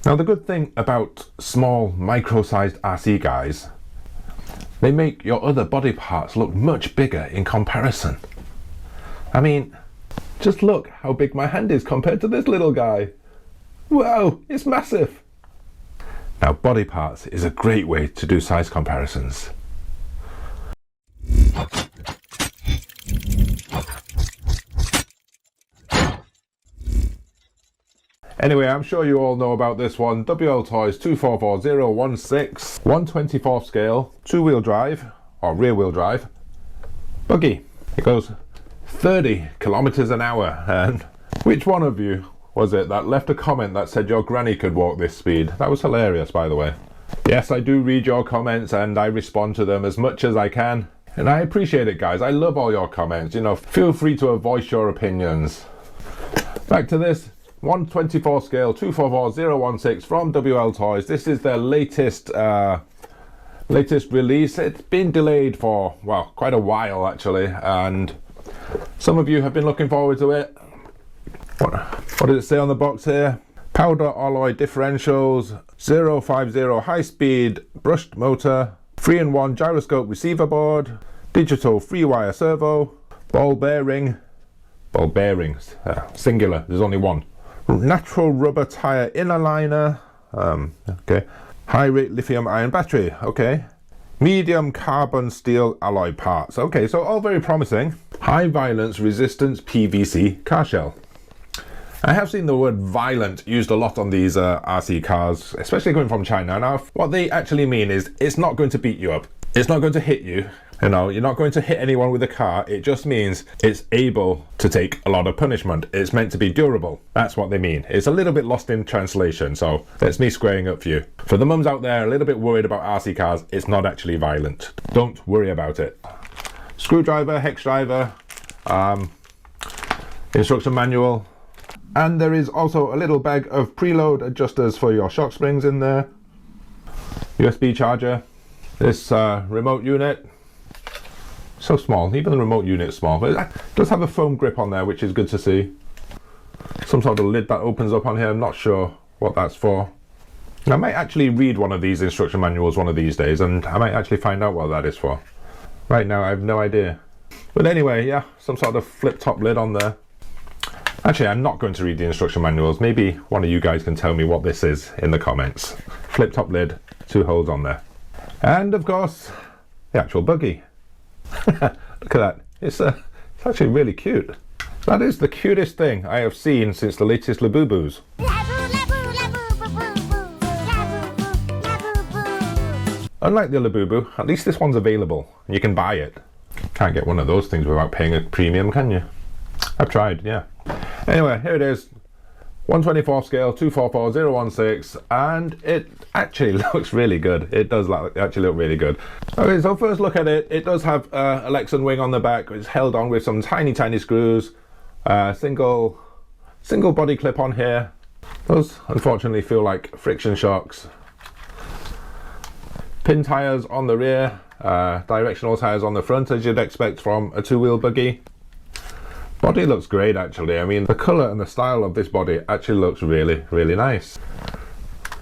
Now the good thing about small micro-sized RC guys, they make your other body parts look much bigger in comparison. I mean, just look how big my hand is compared to this little guy. Wow, it's massive. Now body parts is a great way to do size comparisons. Anyway, I'm sure you all know about this one. WLToys 244016, 1/24 scale, two-wheel drive, or rear-wheel drive, buggy. It goes 30 kilometers an hour. And which one of you was it that left a comment that said your granny could walk this speed? That was hilarious, by the way. Yes, I do read your comments and I respond to them as much as I can. And I appreciate it, guys. I love all your comments. You know, feel free to voice your opinions. Back to this. 1/24 scale 244016 from WLToys. This is their latest release. It's been delayed for, well, quite a while actually, and some of you have been looking forward to it. What does it say on the box here? Powder alloy differentials, 050 high speed brushed motor, 3-in-1 gyroscope receiver board, digital free wire servo, ball bearings, singular, there's only one. Natural rubber tire inner liner, okay. High rate lithium ion battery, okay. Medium carbon steel alloy parts, okay, so all very promising. High violence resistance PVC car shell. I have seen the word violent used a lot on these RC cars, especially coming from China. Now, what they actually mean is it's not going to beat you up. It's not going to hit you. You know, you're not going to hit anyone with a car. It just means it's able to take a lot of punishment. It's meant to be durable. That's what they mean. It's a little bit lost in translation, so that's me squaring up for you. For the mums out there a little bit worried about RC cars, it's not actually violent. Don't worry about it. Screwdriver, hex driver, instruction manual, and there is also a little bag of preload adjusters for your shock springs in there. USB charger. This remote unit. So small, even the remote unit's small, but it does have a foam grip on there, which is good to see. Some sort of lid that opens up on here, I'm not sure what that's for. I might actually read one of these instruction manuals one of these days, and I might actually find out what that is for. Right now I have no idea. But anyway, yeah, some sort of flip top lid on there. Actually, I'm not going to read the instruction manuals. Maybe one of you guys can tell me what this is in the comments. Flip top lid, 2 holes on there. And of course, the actual buggy. Look at that. It's actually really cute. That is the cutest thing I have seen since the latest Labubu's. Unlike the Labubu, at least this one's available. You can buy it. Can't get one of those things without paying a premium, can you? I've tried, yeah. Anyway, here it is. 1/24 scale 244016, and it actually looks really good. It does actually look really good. Okay, so first look at it. It does have a Lexan wing on the back. It's held on with some tiny screws. Single body clip on here. Those unfortunately feel like friction shocks. Pin tires on the rear. Directional tires on the front, as you'd expect from a two-wheel buggy. Body looks great actually. I mean, the colour and the style of this body actually looks really, really nice.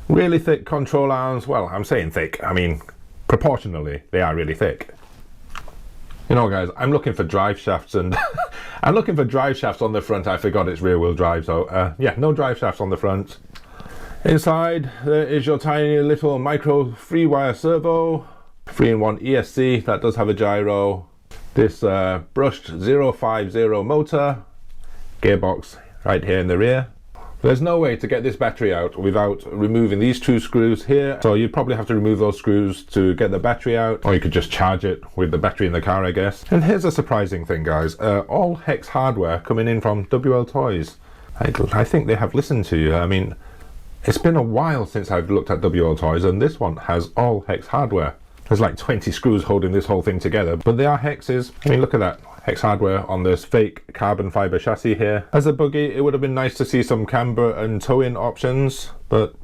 Really thick control arms. Well, I'm saying thick. I mean, proportionally, they are really thick. You know, guys, I'm looking for drive shafts, and I'm looking for drive shafts on the front. I forgot it's rear-wheel drive, so yeah, no drive shafts on the front. Inside, there is your tiny little micro free wire servo, 3-in-1 ESC that does have a gyro. This brushed 050 motor, gearbox right here in the rear. There's no way to get this battery out without removing these 2 screws here, so you'd probably have to remove those screws to get the battery out, or you could just charge it with the battery in the car, I guess. And here's a surprising thing, guys. All hex hardware coming in from WLToys. I think they have listened to you. I mean, it's been a while since I've looked at WLToys, and this one has all hex hardware. There's like 20 screws holding this whole thing together, but they are hexes. I mean, look at that. Hex hardware on this fake carbon fiber chassis here. As a buggy, it would have been nice to see some camber and tow-in options, but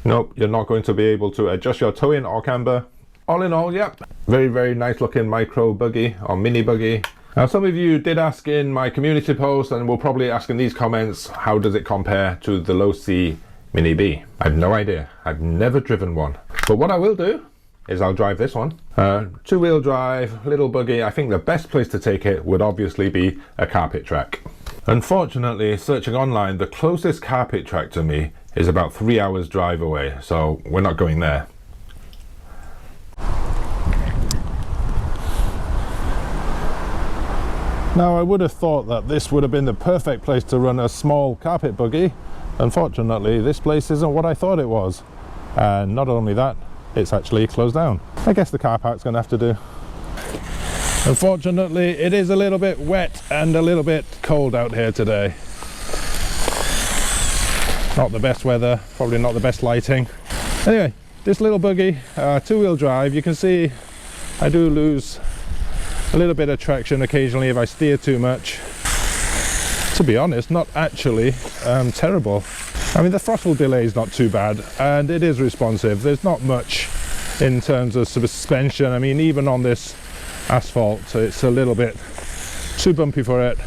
nope, you're not going to be able to adjust your tow-in or camber. All in all, yep, very, very nice looking micro buggy or mini buggy. Now, some of you did ask in my community post, and will probably ask in these comments, how does it compare to the Losi Mini B. I've no idea. I've never driven one. But what I will do is I'll drive this one. Two-wheel drive, little buggy. I think the best place to take it would obviously be a carpet track. Unfortunately, searching online, the closest carpet track to me is about 3 hours drive away, so we're not going there. Now, I would have thought that this would have been the perfect place to run a small carpet buggy. Unfortunately, this place isn't what I thought it was. And not only that, it's actually closed down. I guess the car park's gonna have to do. Unfortunately, it is a little bit wet and a little bit cold out here today. Not the best weather, probably not the best lighting. Anyway, this little buggy, two-wheel drive, you can see I do lose a little bit of traction occasionally if I steer too much. To be honest, not actually terrible. I mean, the throttle delay is not too bad and it is responsive. There's not much in terms of suspension. I mean, even on this asphalt, it's a little bit too bumpy for it.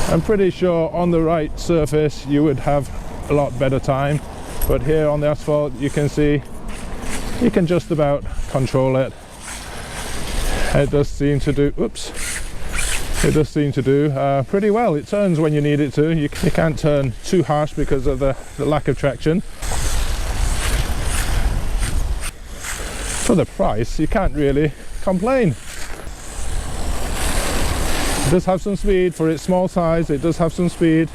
I'm pretty sure on the right surface you would have a lot better time, but here on the asphalt you can see you can just about control it. It does seem to do, it does seem to do pretty well. It turns when you need it to. You can't turn too harsh because of the lack of traction. For the price, you can't really complain. It does have some speed for its small size. It does have some speed.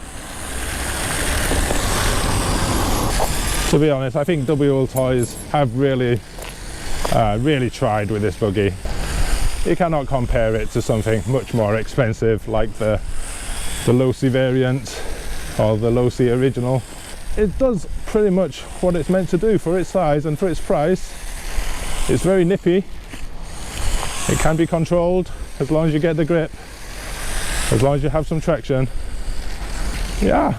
To be honest, I think WLToys have really tried with this buggy. You cannot compare it to something much more expensive like the Losi variant or the Losi original. It does pretty much what it's meant to do for its size and for its price. It's very nippy. It can be controlled as long as you get the grip, as long as you have some traction. Yeah,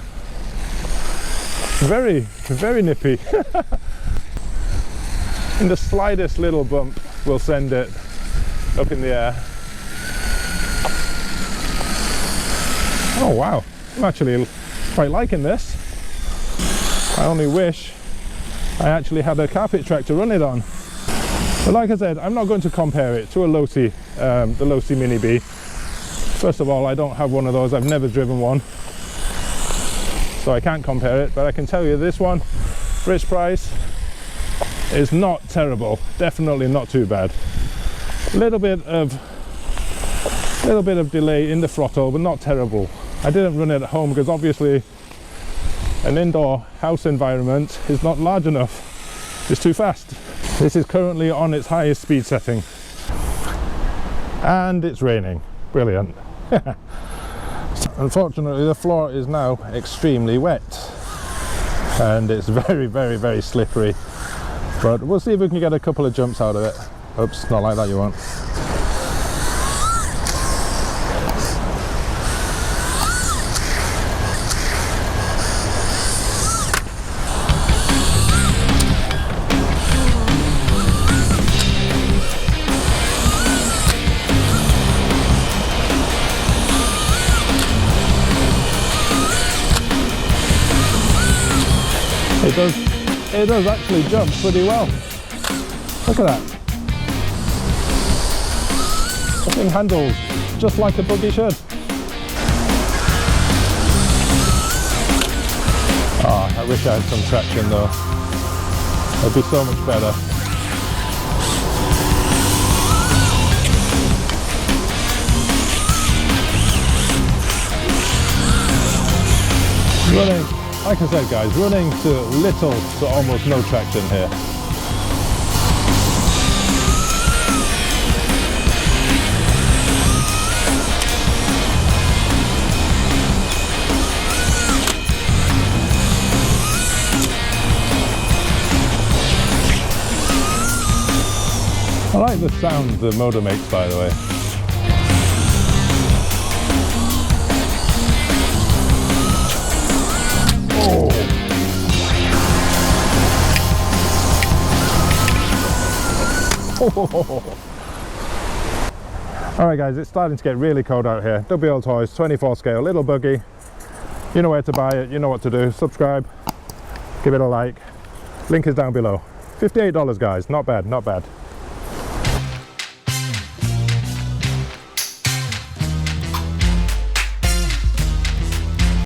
very, very nippy. And the slightest little bump will send it up in the air. Oh wow, I'm actually quite liking this. I only wish I actually had a carpet track to run it on. But like I said, I'm not going to compare it to a Losi, the Losi Mini B. First of all, I don't have one of those. I've never driven one, so I can't compare it. But I can tell you this one, for its price, is not terrible. Definitely not too bad. A little bit of delay in the throttle, but not terrible. I didn't run it at home because obviously an indoor house environment is not large enough. It's too fast. This is currently on its highest speed setting. And it's raining. Brilliant. Unfortunately, the floor is now extremely wet. And it's very, very, very slippery. But we'll see if we can get a couple of jumps out of it. Oops, not like that you won't. It does actually jump pretty well. Look at that. The thing handles just like a buggy should. Oh, I wish I had some traction though. It'd be so much better. Running, like I said guys, running to little to almost no traction here. I like the sound the motor makes, by the way. Oh. Alright guys, it's starting to get really cold out here. WLToys 24 scale, little buggy. You know where to buy it, you know what to do. Subscribe, give it a like, link is down below. $58 guys, not bad, not bad.